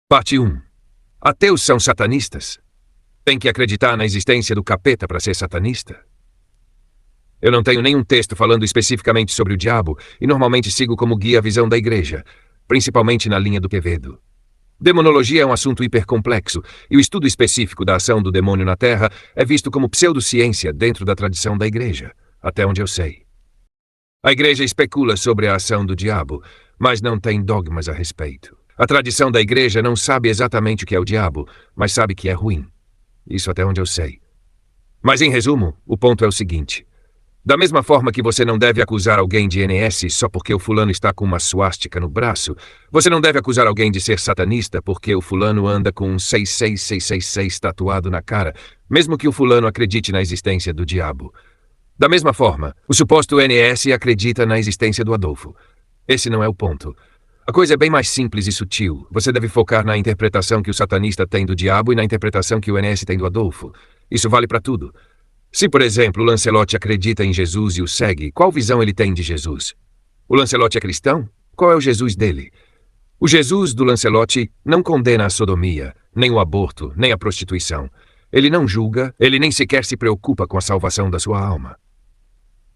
Parte 1. Ateus são satanistas? Tem que acreditar na existência do capeta para ser satanista? Eu não tenho nenhum texto falando especificamente sobre o diabo e normalmente sigo como guia a visão da igreja, principalmente na linha do Quevedo. Demonologia é um assunto hipercomplexo e o estudo específico da ação do demônio na Terra é visto como pseudociência dentro da tradição da igreja, até onde eu sei. A igreja especula sobre a ação do diabo, mas não tem dogmas a respeito. A tradição da igreja não sabe exatamente o que é o diabo, mas sabe que é ruim. Isso até onde eu sei. Mas em resumo, o ponto é o seguinte. Da mesma forma que você não deve acusar alguém de NS só porque o fulano está com uma suástica no braço, você não deve acusar alguém de ser satanista porque o fulano anda com um 66666 tatuado na cara, mesmo que o fulano acredite na existência do diabo. Da mesma forma, o suposto NS acredita na existência do Adolfo. Esse não é o ponto. A coisa é bem mais simples e sutil. Você deve focar na interpretação que o satanista tem do diabo e na interpretação que o NS tem do Adolfo. Isso vale para tudo. Se, por exemplo, o Lancelot acredita em Jesus e o segue, qual visão ele tem de Jesus? O Lancelot é cristão? Qual é o Jesus dele? O Jesus do Lancelot não condena a sodomia, nem o aborto, nem a prostituição. Ele não julga, ele nem sequer se preocupa com a salvação da sua alma.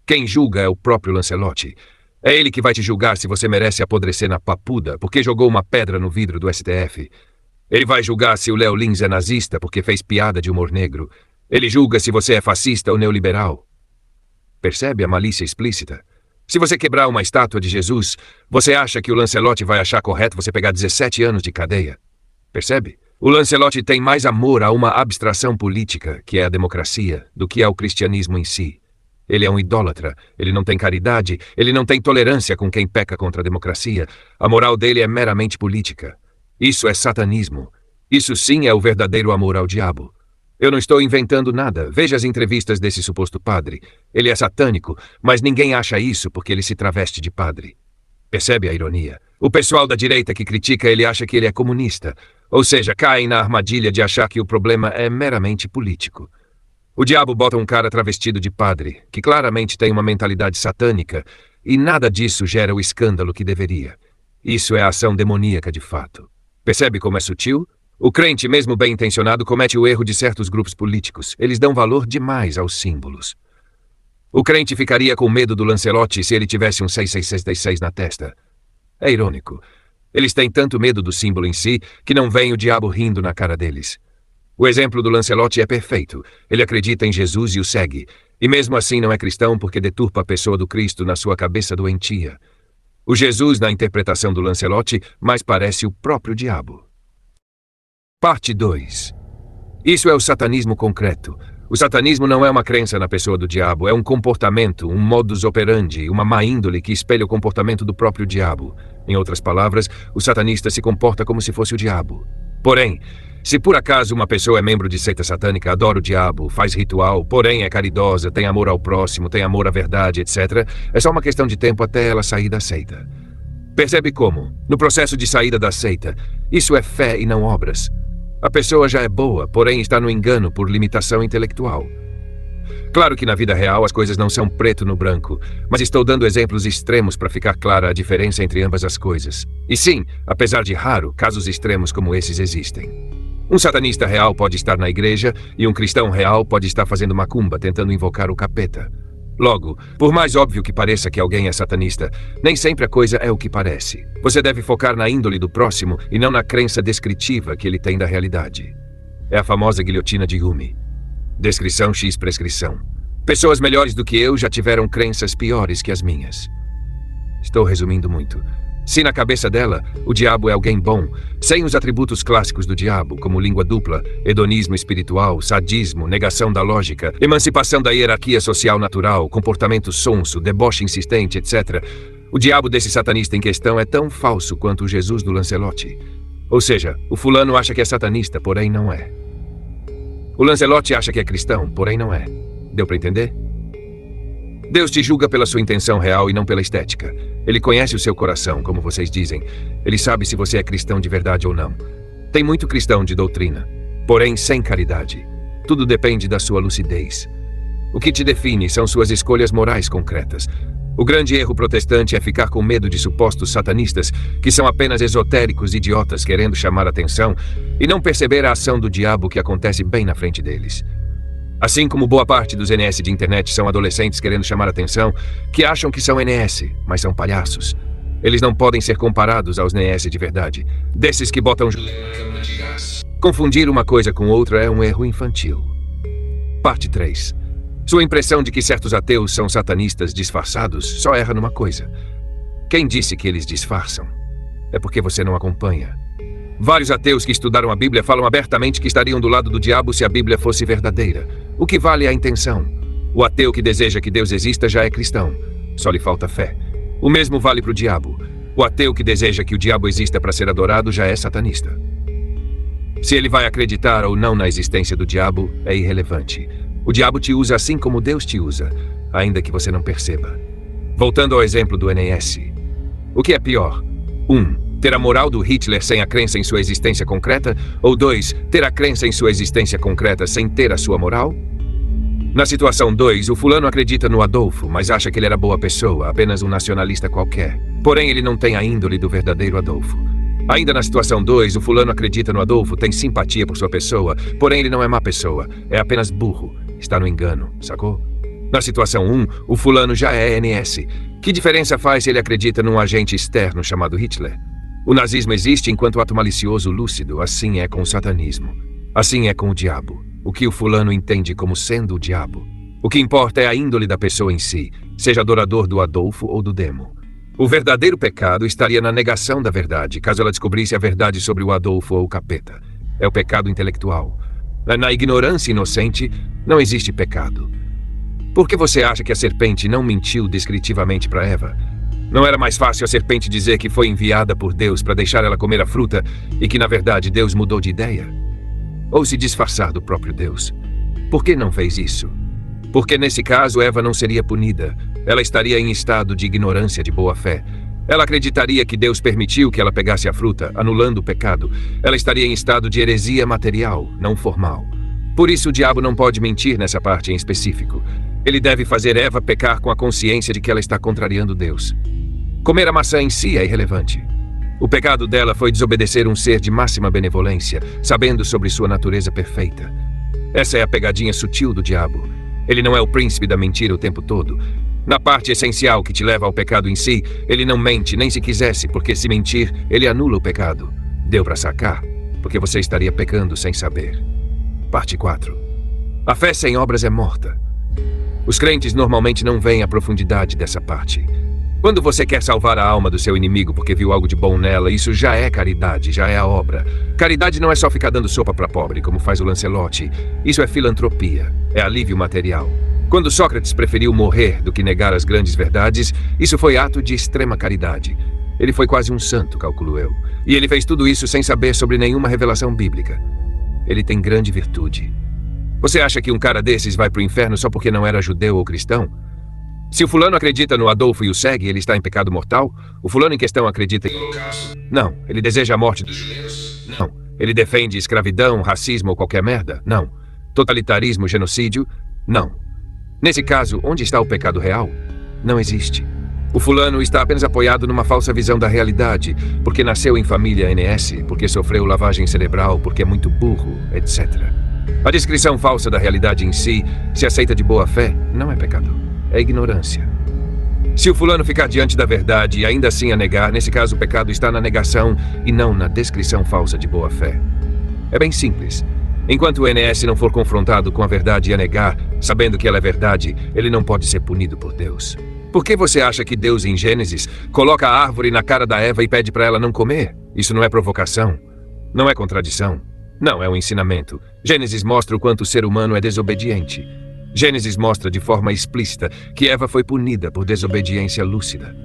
Quem julga é o próprio Lancelot. É ele que vai te julgar se você merece apodrecer na papuda porque jogou uma pedra no vidro do STF. Ele vai julgar se o Léo Lins é nazista porque fez piada de humor negro. Ele julga se você é fascista ou neoliberal. Percebe a malícia explícita? Se você quebrar uma estátua de Jesus, você acha que o Lancelot vai achar correto você pegar 17 anos de cadeia? Percebe? O Lancelot tem mais amor a uma abstração política, que é a democracia, do que ao cristianismo em si. Ele é um idólatra, ele não tem caridade, ele não tem tolerância com quem peca contra a democracia. A moral dele é meramente política. Isso é satanismo. Isso sim é o verdadeiro amor ao diabo. Eu não estou inventando nada. Veja as entrevistas desse suposto padre. Ele é satânico, mas ninguém acha isso porque ele se traveste de padre. Percebe a ironia? O pessoal da direita que critica ele acha que ele é comunista. Ou seja, caem na armadilha de achar que o problema é meramente político. O diabo bota um cara travestido de padre, que claramente tem uma mentalidade satânica, e nada disso gera o escândalo que deveria. Isso é a ação demoníaca de fato. Percebe como é sutil? O crente, mesmo bem intencionado, comete o erro de certos grupos políticos. Eles dão valor demais aos símbolos. O crente ficaria com medo do Lancelot se ele tivesse um 66666 na testa. É irônico. Eles têm tanto medo do símbolo em si que não vem o diabo rindo na cara deles. O exemplo do Lancelot é perfeito. Ele acredita em Jesus e o segue. E mesmo assim não é cristão porque deturpa a pessoa do Cristo na sua cabeça doentia. O Jesus, na interpretação do Lancelot, mais parece o próprio diabo. Parte 2. Isso é o satanismo concreto. O satanismo não é uma crença na pessoa do diabo, é um comportamento, um modus operandi, uma má índole que espelha o comportamento do próprio diabo. Em outras palavras, o satanista se comporta como se fosse o diabo. Porém, se por acaso uma pessoa é membro de seita satânica, adora o diabo, faz ritual, porém é caridosa, tem amor ao próximo, tem amor à verdade, etc., é só uma questão de tempo até ela sair da seita. Percebe como, no processo de saída da seita, isso é fé e não obras. A pessoa já é boa, porém está no engano por limitação intelectual. Claro que na vida real as coisas não são preto no branco, mas estou dando exemplos extremos para ficar clara a diferença entre ambas as coisas. E sim, apesar de raro, casos extremos como esses existem. Um satanista real pode estar na igreja e um cristão real pode estar fazendo macumba, tentando invocar o capeta. Logo, por mais óbvio que pareça que alguém é satanista, nem sempre a coisa é o que parece. Você deve focar na índole do próximo e não na crença descritiva que ele tem da realidade. É a famosa guilhotina de Yumi. Descrição x prescrição. Pessoas melhores do que eu já tiveram crenças piores que as minhas. Estou resumindo muito. Se na cabeça dela, o diabo é alguém bom, sem os atributos clássicos do diabo, como língua dupla, hedonismo espiritual, sadismo, negação da lógica, emancipação da hierarquia social natural, comportamento sonso, deboche insistente, etc., o diabo desse satanista em questão é tão falso quanto o Jesus do Lancelot. Ou seja, o fulano acha que é satanista, porém não é. O Lancelot acha que é cristão, porém não é. Deu para entender? Deus te julga pela sua intenção real e não pela estética. Ele conhece o seu coração, como vocês dizem. Ele sabe se você é cristão de verdade ou não. Tem muito cristão de doutrina, porém sem caridade. Tudo depende da sua lucidez. O que te define são suas escolhas morais concretas. O grande erro protestante é ficar com medo de supostos satanistas, que são apenas esotéricos idiotas querendo chamar atenção, e não perceber a ação do diabo que acontece bem na frente deles. Assim como boa parte dos NS de internet são adolescentes querendo chamar atenção, que acham que são NS, mas são palhaços. Eles não podem ser comparados aos NS de verdade, desses que botam na câmara de gás. Confundir uma coisa com outra é um erro infantil. Parte 3. Sua impressão de que certos ateus são satanistas disfarçados só erra numa coisa. Quem disse que eles disfarçam? É porque você não acompanha. Vários ateus que estudaram a Bíblia falam abertamente que estariam do lado do diabo se a Bíblia fosse verdadeira. O que vale é a intenção. O ateu que deseja que Deus exista já é cristão. Só lhe falta fé. O mesmo vale para o diabo. O ateu que deseja que o diabo exista para ser adorado já é satanista. Se ele vai acreditar ou não na existência do diabo, é irrelevante. O diabo te usa assim como Deus te usa, ainda que você não perceba. Voltando ao exemplo do NS. O que é pior? 1. Ter a moral do Hitler sem a crença em sua existência concreta? Ou 2. Ter a crença em sua existência concreta sem ter a sua moral? Na situação 2, o fulano acredita no Adolfo, mas acha que ele era boa pessoa, apenas um nacionalista qualquer. Porém, ele não tem a índole do verdadeiro Adolfo. Ainda na situação 2, o fulano acredita no Adolfo, tem simpatia por sua pessoa, porém ele não é má pessoa, é apenas burro, está no engano, sacou? Na situação 1, o fulano já é NS. Que diferença faz se ele acredita num agente externo chamado Hitler? O nazismo existe enquanto ato malicioso lúcido, assim é com o satanismo. Assim é com o diabo. O que o fulano entende como sendo o diabo. O que importa é a índole da pessoa em si, seja adorador do Adolfo ou do demo. O verdadeiro pecado estaria na negação da verdade, caso ela descobrisse a verdade sobre o Adolfo ou o capeta. É o pecado intelectual. Na ignorância inocente, não existe pecado. Por que você acha que a serpente não mentiu descritivamente para Eva? Não era mais fácil a serpente dizer que foi enviada por Deus para deixar ela comer a fruta e que, na verdade, Deus mudou de ideia? Ou se disfarçar do próprio Deus? Por que não fez isso? Porque nesse caso Eva não seria punida. Ela estaria em estado de ignorância de boa fé. Ela acreditaria que Deus permitiu que ela pegasse a fruta, anulando o pecado. Ela estaria em estado de heresia material, não formal. Por isso o diabo não pode mentir nessa parte em específico. Ele deve fazer Eva pecar com a consciência de que ela está contrariando Deus. Comer a maçã em si é irrelevante. O pecado dela foi desobedecer um ser de máxima benevolência, sabendo sobre sua natureza perfeita. Essa é a pegadinha sutil do diabo. Ele não é o príncipe da mentira o tempo todo. Na parte essencial que te leva ao pecado em si, ele não mente nem se quisesse, porque se mentir, ele anula o pecado. Deu para sacar, porque você estaria pecando sem saber. Parte 4. A fé sem obras é morta. Os crentes normalmente não veem a profundidade dessa parte. Quando você quer salvar a alma do seu inimigo porque viu algo de bom nela, isso já é caridade, já é a obra. Caridade não é só ficar dando sopa para pobre, como faz o Lancelotti. Isso é filantropia, é alívio material. Quando Sócrates preferiu morrer do que negar as grandes verdades, isso foi ato de extrema caridade. Ele foi quase um santo, calculo eu. E ele fez tudo isso sem saber sobre nenhuma revelação bíblica. Ele tem grande virtude. Você acha que um cara desses vai pro inferno só porque não era judeu ou cristão? Se o fulano acredita no Adolfo e o segue, ele está em pecado mortal? O fulano em questão acredita em Holocausto? Não. Ele deseja a morte dos judeus? Não. Ele defende escravidão, racismo ou qualquer merda? Não. Totalitarismo, genocídio? Não. Nesse caso, onde está o pecado real? Não existe. O fulano está apenas apoiado numa falsa visão da realidade, porque nasceu em família NS, porque sofreu lavagem cerebral, porque é muito burro, etc. A descrição falsa da realidade em si, se aceita de boa fé, não é pecado. É ignorância. Se o fulano ficar diante da verdade e ainda assim a negar, nesse caso o pecado está na negação e não na descrição falsa de boa fé. É bem simples. Enquanto o NS não for confrontado com a verdade e a negar, sabendo que ela é verdade, ele não pode ser punido por Deus. Por que você acha que Deus, em Gênesis, coloca a árvore na cara da Eva e pede para ela não comer? Isso não é provocação. Não é contradição. Não, é um ensinamento. Gênesis mostra o quanto o ser humano é desobediente. Gênesis mostra de forma explícita que Eva foi punida por desobediência lúcida.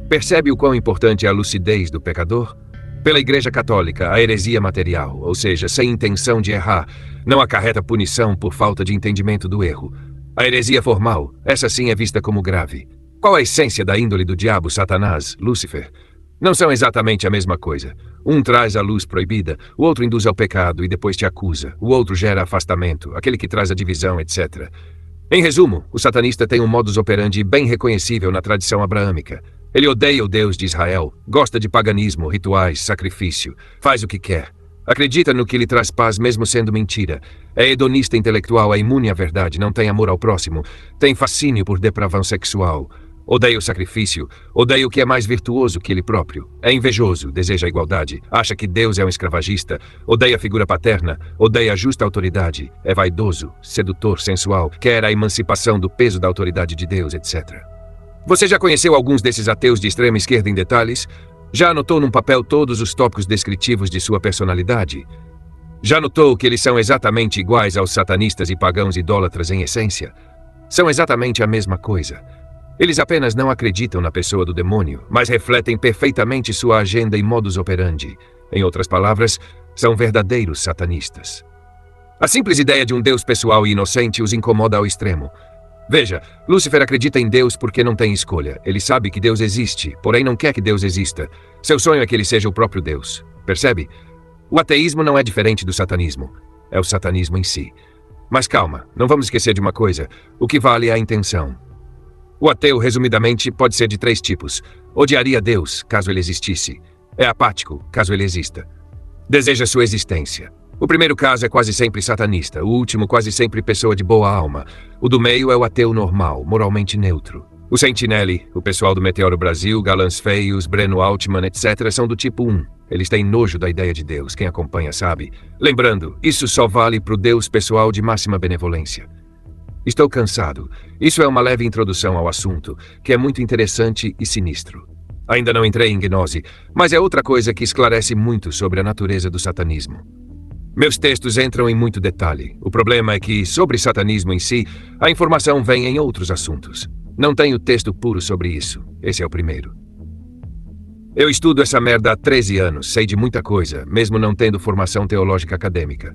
Percebe o quão importante é a lucidez do pecador? Pela Igreja Católica, a heresia material, ou seja, sem intenção de errar, não acarreta punição por falta de entendimento do erro. A heresia formal, essa sim é vista como grave. Qual a essência da índole do diabo, Satanás, Lúcifer? Não são exatamente a mesma coisa. Um traz a luz proibida, o outro induz ao pecado e depois te acusa. O outro gera afastamento, aquele que traz a divisão, etc. Em resumo, o satanista tem um modus operandi bem reconhecível na tradição abraâmica. Ele odeia o Deus de Israel, gosta de paganismo, rituais, sacrifício, faz o que quer. Acredita no que lhe traz paz mesmo sendo mentira. É hedonista intelectual, é imune à verdade, não tem amor ao próximo, tem fascínio por depravão sexual. Odeia o sacrifício, odeia o que é mais virtuoso que ele próprio. É invejoso, deseja a igualdade, acha que Deus é um escravagista, odeia a figura paterna, odeia a justa autoridade, é vaidoso, sedutor, sensual, quer a emancipação do peso da autoridade de Deus, etc. Você já conheceu alguns desses ateus de extrema esquerda em detalhes? Já anotou num papel todos os tópicos descritivos de sua personalidade? Já notou que eles são exatamente iguais aos satanistas e pagãos idólatras em essência? São exatamente a mesma coisa. Eles apenas não acreditam na pessoa do demônio, mas refletem perfeitamente sua agenda e modus operandi. Em outras palavras, são verdadeiros satanistas. A simples ideia de um Deus pessoal e inocente os incomoda ao extremo. Veja, Lúcifer acredita em Deus porque não tem escolha. Ele sabe que Deus existe, porém não quer que Deus exista. Seu sonho é que ele seja o próprio Deus. Percebe? O ateísmo não é diferente do satanismo. É o satanismo em si. Mas calma, não vamos esquecer de uma coisa. O que vale é a intenção. O ateu, resumidamente, pode ser de 3 tipos. Odiaria Deus, caso ele existisse. É apático, caso ele exista. Deseja sua existência. O primeiro caso é quase sempre satanista, o último quase sempre pessoa de boa alma. O do meio é o ateu normal, moralmente neutro. O Sentinelli, o pessoal do Meteoro Brasil, Galãs Feios, Breno Altman, etc. são do tipo 1. Eles têm nojo da ideia de Deus, quem acompanha sabe. Lembrando, isso só vale pro Deus pessoal de máxima benevolência. Estou cansado. Isso é uma leve introdução ao assunto, que é muito interessante e sinistro. Ainda não entrei em gnose, mas é outra coisa que esclarece muito sobre a natureza do satanismo. Meus textos entram em muito detalhe. O problema é que, sobre satanismo em si, a informação vem em outros assuntos. Não tenho texto puro sobre isso. Esse é o primeiro. Eu estudo essa merda há 13 anos, sei de muita coisa, mesmo não tendo formação teológica acadêmica.